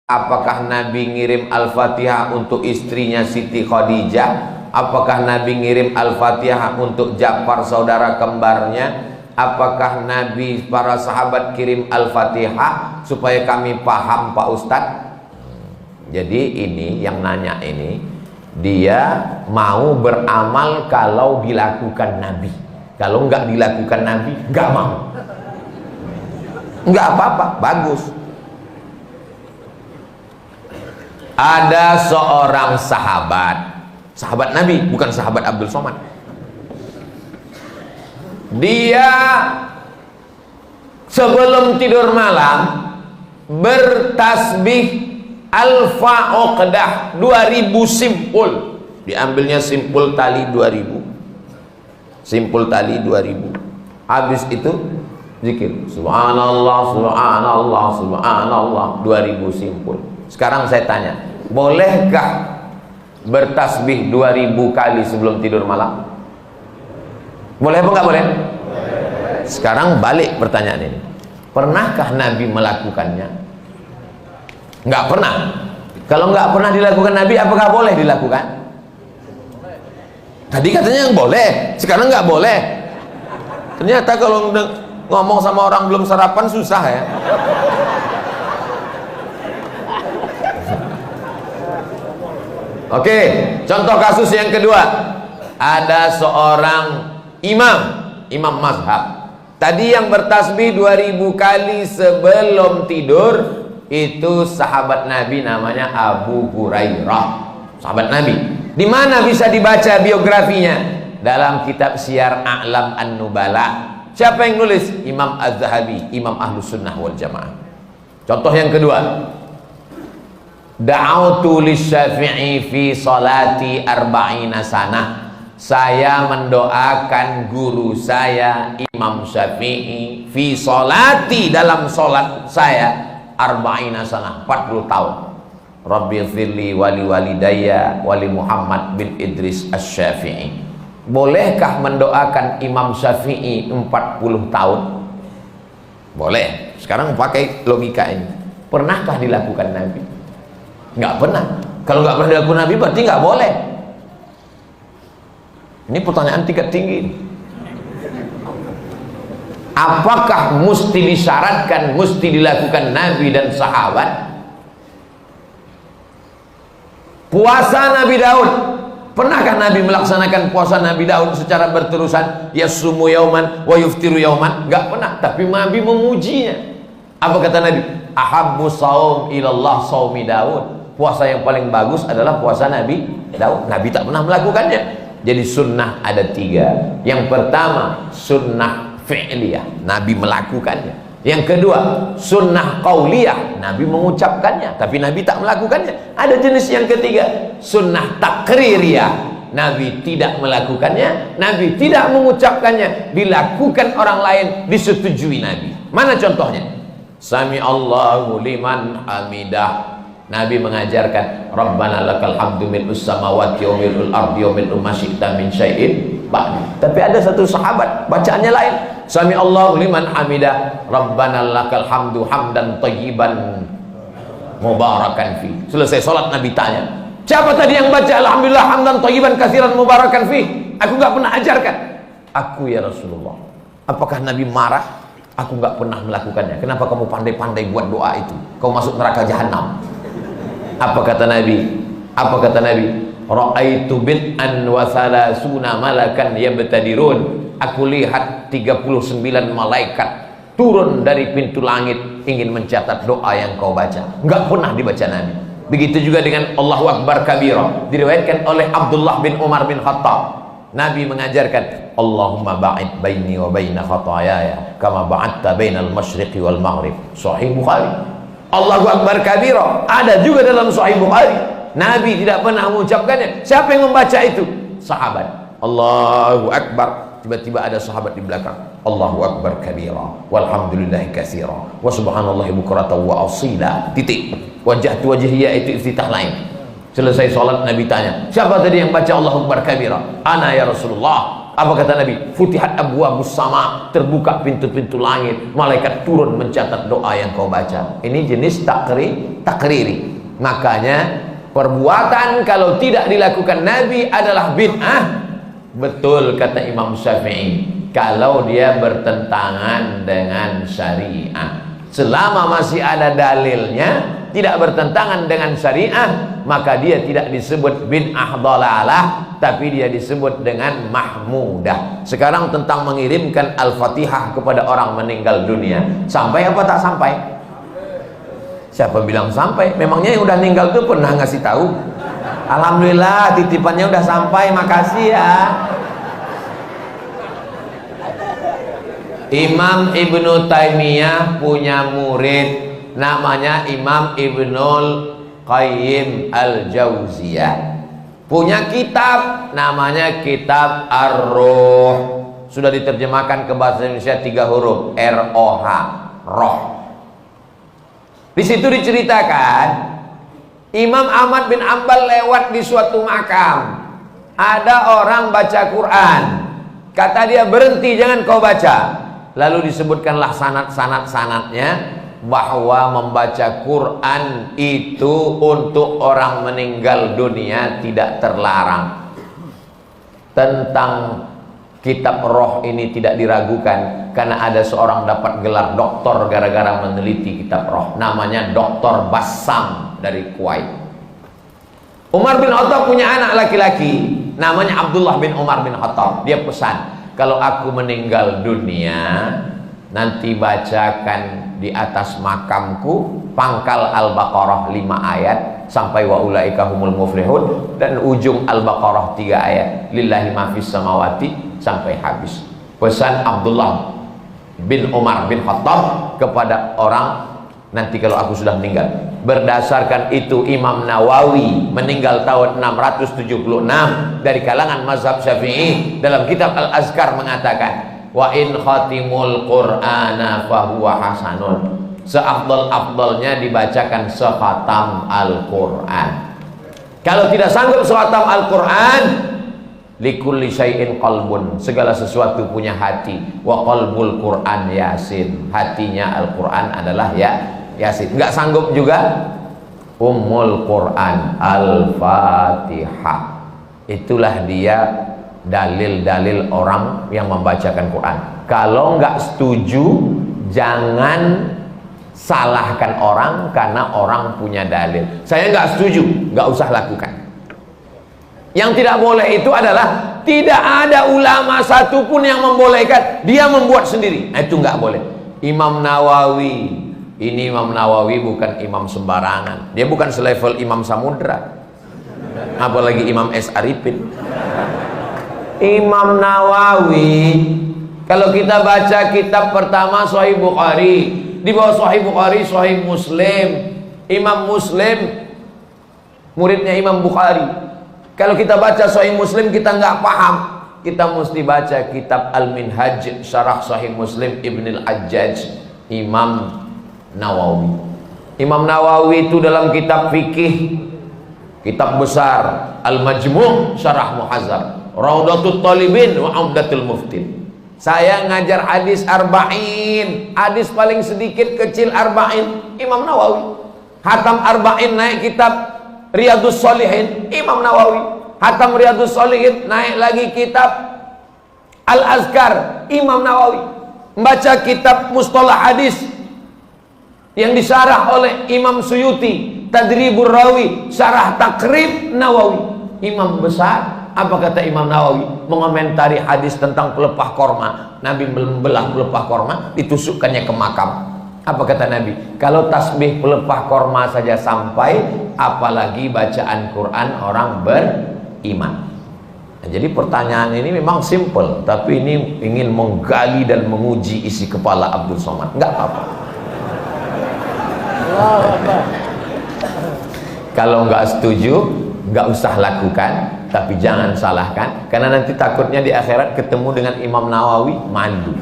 Apakah Nabi ngirim Al-Fatihah untuk istrinya Siti Khadijah? Apakah Nabi ngirim Al-Fatihah untuk Ja'far saudara kembarnya? Apakah Nabi para sahabat kirim Al-Fatihah? Supaya kami paham Pak Ustadz. Jadi ini yang nanya ini, dia mau beramal kalau dilakukan Nabi. Kalau nggak dilakukan Nabi, nggak mau. Nggak apa-apa, bagus. Ada seorang sahabat Nabi, bukan sahabat Abdul Somad. Dia sebelum tidur malam bertasbih alfa uqdah 2000 simpul. Diambilnya simpul tali 2000. Simpul tali 2000. Habis itu zikir subhanallah subhanallah subhanallah 2000 simpul. Sekarang saya tanya, bolehkah bertasbih 2000 kali sebelum tidur malam? Boleh apa enggak boleh? Sekarang balik pertanyaan ini. Pernahkah Nabi melakukannya? Enggak pernah. Kalau enggak pernah dilakukan Nabi, apakah boleh dilakukan? Tadi katanya yang boleh, sekarang enggak boleh. Ternyata kalau ngomong sama orang belum sarapan susah ya. Oke, contoh kasus yang kedua. Ada seorang imam mazhab. Tadi yang bertasbih 2000 kali sebelum tidur itu sahabat Nabi, namanya Abu Hurairah. Sahabat Nabi. Di mana bisa dibaca biografinya? Dalam kitab Syiar A'lam An-Nubala. Siapa yang nulis? Imam Az-Zahabi, Imam Ahlus Sunnah wal Jamaah. Contoh yang kedua. Da'autu lisyafi'i fi salati arba'ina sanah. Saya mendoakan guru saya Imam Syafi'i fi salati, dalam salat saya arba'ina sanah, 40 tahun. Rabbi firli wali walidayya wali Muhammad bin Idris Asy-Syafi'i. Bolehkah mendoakan Imam Syafi'i 40 tahun? Boleh. Sekarang pakai logika ini. Pernahkah dilakukan Nabi? Nggak pernah. Kalau nggak pernah dilakukan Nabi berarti nggak boleh. Ini pertanyaan tingkat tinggi. Apakah mesti disyaratkan, mesti dilakukan Nabi dan sahabat? Puasa Nabi Daud, pernahkah Nabi melaksanakan puasa Nabi Daud secara berterusan? Yasumu yauman wa yuftiru yauman? Nggak pernah. Tapi Nabi memujinya. Apa kata Nabi? Ahabbu saum ilallah saumi Daud. Puasa yang paling bagus adalah puasa Nabi Daud. Nabi tak pernah melakukannya. Jadi sunnah ada 3. Yang pertama sunnah fi'liyah, Nabi melakukannya. Yang kedua sunnah qauliyah, Nabi mengucapkannya tapi Nabi tak melakukannya. Ada jenis yang ketiga, sunnah takririyah, Nabi tidak melakukannya, Nabi tidak mengucapkannya, dilakukan orang lain, disetujui Nabi. Mana contohnya? Sami Allahu liman hamidah. Nabi mengajarkan Rabbana lakal hamdu mil'us samawati wa mil'ul ardi wa mil'u ma syi'ta min syai'in ba'di. Tapi ada satu sahabat bacaannya lain. Sami Allahu liman hamidah. Rabbana lakal hamdu hamdan thayyiban mubarakan fi. Selesai salat Nabi tanya, siapa tadi yang baca alhamdulillah hamdan thayyiban katsiran mubarakan fi? Aku enggak pernah ajarkan. Aku ya Rasulullah. Apakah Nabi marah? Aku enggak pernah melakukannya. Kenapa kamu pandai-pandai buat doa itu? Kau masuk neraka jahanam. Apa kata Nabi? Apa kata Nabi? Ra'aitu bid'an wa salasuna malakan yabtadirun. Aku lihat 39 malaikat turun dari pintu langit ingin mencatat doa yang kau baca. Enggak pernah dibaca Nabi. Begitu juga dengan Allahu Akbar kabira. Diriwayatkan oleh Abdullah bin Umar bin Khattab. Nabi mengajarkan Allahumma ba'id baini wa baina khatayaya kama ba'adta bainal masyriqi wal maghrib. Sahih Bukhari. Allahu Akbar kabira ada juga dalam Sahih Bukhari. Nabi tidak pernah mengucapkannya. Siapa yang membaca itu? Sahabat. Allahu Akbar. Tiba-tiba ada sahabat di belakang. Allahu Akbar kabira walhamdulillahi katsira wa subhanallahi bukratan wa asila. Titik. Wajhatu wajhiyya itu iftitah lain. Selesai sholat Nabi tanya, siapa tadi yang baca Allahu Akbar kabira? Ana ya Rasulullah. Apa kata Nabi? Futihat abwabus sama, terbuka pintu-pintu langit, malaikat turun mencatat doa yang kau baca. Ini jenis takriri. Makanya perbuatan kalau tidak dilakukan Nabi adalah bid'ah. Betul kata Imam Syafi'i, kalau dia bertentangan dengan syariah. Selama masih ada dalilnya, tidak bertentangan dengan syariah, maka dia tidak disebut bid'ah dhalalah, tapi dia disebut dengan mahmudah. Sekarang tentang mengirimkan Al-Fatihah kepada orang meninggal dunia, sampai apa tak sampai? Siapa bilang sampai? Memangnya yang udah meninggal tuh pernah ngasih tahu? Alhamdulillah titipannya udah sampai, makasih ya. Imam Ibnu Taimiyah punya murid namanya Imam Ibnul Qayyim Al-Jauziyah. Punya kitab namanya Kitab Ar-Ruh. Sudah diterjemahkan ke bahasa Indonesia 3 huruf, R-O-H, roh. Di situ diceritakan Imam Ahmad bin Ambal lewat di suatu makam. Ada orang baca Quran. Kata dia, berhenti, jangan kau baca. Lalu disebutkanlah sanad-sanadnya bahwa membaca Quran itu untuk orang meninggal dunia tidak terlarang. Tentang kitab roh ini tidak diragukan, karena ada seorang dapat gelar doktor gara-gara meneliti kitab roh, namanya Dr. Bassam dari Kuwait. Umar bin Khattab punya anak laki-laki namanya Abdullah bin Umar bin Khattab. Dia pesan, kalau aku meninggal dunia, nanti bacakan di atas makamku pangkal Al-Baqarah 5 ayat sampai wa ulaika humul muflihun, dan ujung Al-Baqarah 3 ayat lillahi ma fis samawati sampai habis. Pesan Abdullah bin Umar bin Khattab kepada orang nanti kalau aku sudah meninggal. Berdasarkan itu Imam Nawawi meninggal tahun 676 dari kalangan mazhab Syafi'i, dalam kitab Al-Azkar mengatakan, wa in khatimul qur'ana fahuwa hasanun, seafdal-afdalnya dibacakan sekhatam Al-Qur'an. Kalau tidak sanggup sekhatam Al-Qur'an, likulli syai'in qalbun, segala sesuatu punya hati, wa qalbul Qur'an Yasin, hatinya Al-Qur'an adalah Yasin. Enggak sanggup juga Ummul Qur'an Al-Fatihah. Itulah dia dalil-dalil orang yang membacakan Quran. Kalau nggak setuju, jangan salahkan orang karena orang punya dalil. Saya nggak setuju, nggak usah lakukan. Yang tidak boleh itu adalah tidak ada ulama satupun yang membolehkan, dia membuat sendiri. Nah, itu nggak boleh. Imam Nawawi, ini Imam Nawawi bukan imam sembarangan. Dia bukan selevel Imam Samudra, apalagi Imam S. Arifin. Imam Nawawi, kalau kita baca kitab pertama Sahih Bukhari, di bawah Sahih Bukhari Sahih Muslim. Imam Muslim muridnya Imam Bukhari. Kalau kita baca Sahih Muslim kita nggak paham, kita mesti baca kitab Al-Minhaj Syarah Sahih Muslim Ibn Al-Hajjaj Imam Nawawi. Imam Nawawi itu dalam kitab fikih, kitab besar Al-Majmu' Syarah Muhazzab, Raudatul Talibin wa Umdatul Muftin. Saya ngajar hadis arba'in, hadis paling sedikit kecil arba'in, Imam Nawawi. Hatam arba'in naik kitab Riyadus Shalihin, Imam Nawawi. Hatam Riyadus Shalihin naik lagi kitab Al-Azkar, Imam Nawawi. Membaca kitab Mustalah Hadis yang disyarah oleh Imam Suyuti, Tadribur Rawi, Syarah Takrib Nawawi. Imam besar. Apa kata Imam Nawawi mengomentari hadis tentang pelepah korma? Nabi membelah pelepah korma, ditusukkannya ke makam. Apa kata Nabi? Kalau tasbih pelepah korma saja sampai, apalagi bacaan Quran orang beriman. Nah, jadi pertanyaan ini memang simple, tapi ini ingin menggali dan menguji isi kepala Abdul Somad. Enggak apa-apa. Kalau nggak setuju, nggak usah lakukan, tapi jangan salahkan, karena nanti takutnya di akhirat ketemu dengan Imam Nawawi malu.